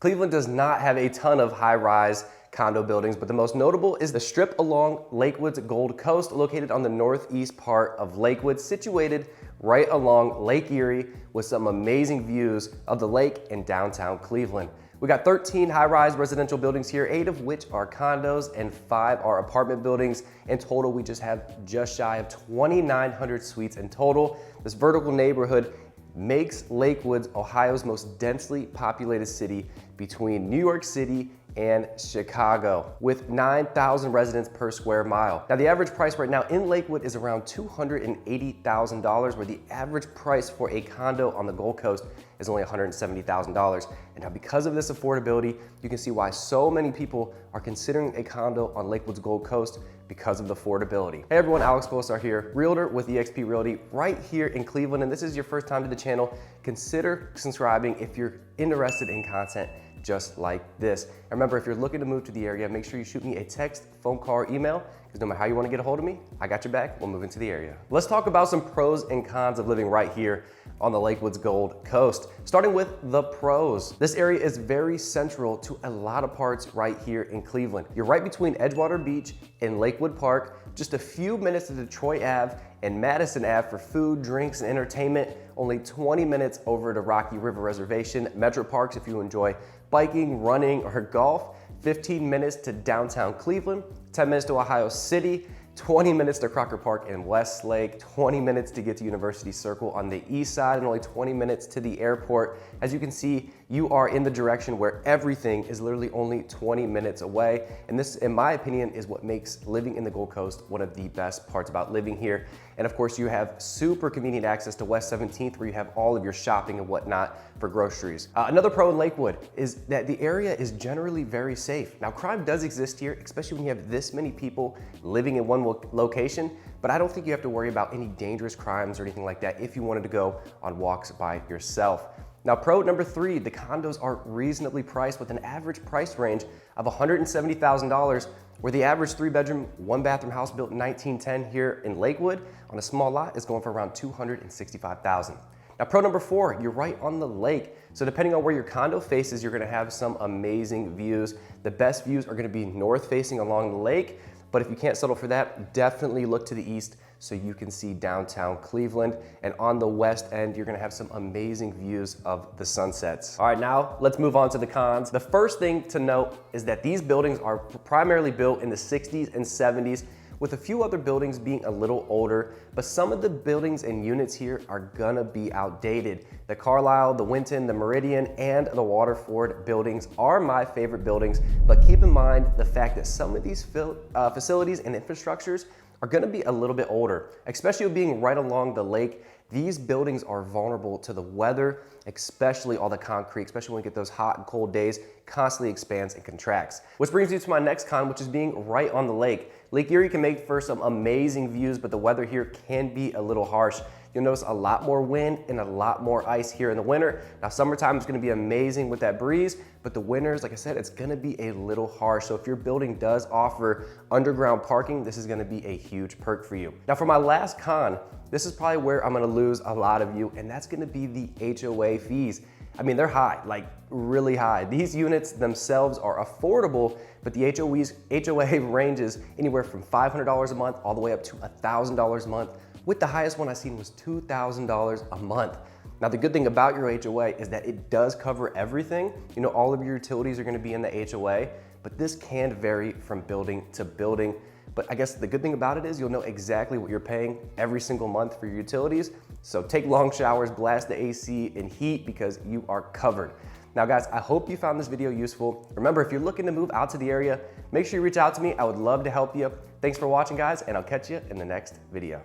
Cleveland does not have a ton of high-rise condo buildings, but the most notable is the strip along Lakewood's Gold Coast, located on the northeast part of Lakewood, situated right along Lake Erie with some amazing views of the lake in downtown Cleveland. We got 13 high-rise residential buildings here, 8 of which are condos and 5 are apartment buildings. In total, we just have just shy of 2,900 suites in total. This vertical neighborhood makes Lakewood Ohio's most densely populated city between New York City and Chicago, with 9,000 residents per square mile. Now, the average price right now in Lakewood is around $280,000, where the average price for a condo on the Gold Coast is only $170,000. And now, because of this affordability, you can see why so many people are considering a condo on Lakewood's Gold Coast because of the affordability. Hey everyone, Alex Bosar here, realtor with eXp Realty right here in Cleveland. And this is your first time to the channel, consider subscribing if you're interested in content just like this. And remember, if you're looking to move to the area, make sure you shoot me a text, phone call, or email, because no matter how you want to get a hold of me, I got your back. We'll move into the area. Let's talk about some pros and cons of living right here on the Lakewood's Gold Coast. Starting with the pros. This area is very central to a lot of parts right here in Cleveland. You're right between Edgewater Beach and Lakewood Park, just a few minutes to Detroit Ave and Madison Ave for food, drinks, and entertainment. Only 20 minutes over to Rocky River Reservation, Metro Parks if you enjoy biking, running, or golf. 15 minutes to downtown Cleveland, 10 minutes to Ohio City, 20 minutes to Crocker Park in Westlake, 20 minutes to get to University Circle on the east side, and only 20 minutes to the airport. As you can see, you are in the direction where everything is literally only 20 minutes away. And this, in my opinion, is what makes living in the Gold Coast one of the best parts about living here. And of course, you have super convenient access to West 17th, where you have all of your shopping and whatnot for groceries. Another pro in Lakewood is that the area is generally very safe. Now, crime does exist here, especially when you have this many people living in one location, but I don't think you have to worry about any dangerous crimes or anything like that if you wanted to go on walks by yourself. Now, pro number 3, the condos are reasonably priced with an average price range of $170,000, where the average 3-bedroom, 1-bathroom house built in 1910 here in Lakewood on a small lot is going for around $265,000. Now, pro number 4, you're right on the lake. So depending on where your condo faces, you're gonna have some amazing views. The best views are gonna be north facing along the lake, but if you can't settle for that, definitely look to the east so you can see downtown Cleveland. And on the west end, you're gonna have some amazing views of the sunsets. All right, now let's move on to the cons. The first thing to note is that these buildings are primarily built in the 60s and 70s, with a few other buildings being a little older, but some of the buildings and units here are gonna be outdated. The Carlisle, the Winton, the Meridian, and the Waterford buildings are my favorite buildings, but keep in mind the fact that some of these facilities and infrastructures are gonna be a little bit older, especially being right along the lake. These buildings are vulnerable to the weather, especially all the concrete, especially when we get those hot and cold days, constantly expands and contracts. Which brings me to my next con, which is being right on the lake. Lake Erie can make for some amazing views, but the weather here can be a little harsh. You'll notice a lot more wind and a lot more ice here in the winter. Now, summertime is gonna be amazing with that breeze, but the winters, like I said, it's gonna be a little harsh. So if your building does offer underground parking, this is gonna be a huge perk for you. Now, for my last con, this is probably where I'm gonna lose a lot of you, and that's gonna be the HOA fees. I mean, they're high, like really high. These units themselves are affordable, but the HOA ranges anywhere from $500 a month all the way up to $1,000 a month, with the highest one I've seen was $2,000 a month. Now, the good thing about your HOA is that it does cover everything. You know, all of your utilities are gonna be in the HOA, but this can vary from building to building. But I guess the good thing about it is you'll know exactly what you're paying every single month for your utilities. So take long showers, blast the AC and heat, because you are covered. Now guys, I hope you found this video useful. Remember, if you're looking to move out to the area, make sure you reach out to me. I would love to help you. Thanks for watching, guys, and I'll catch you in the next video.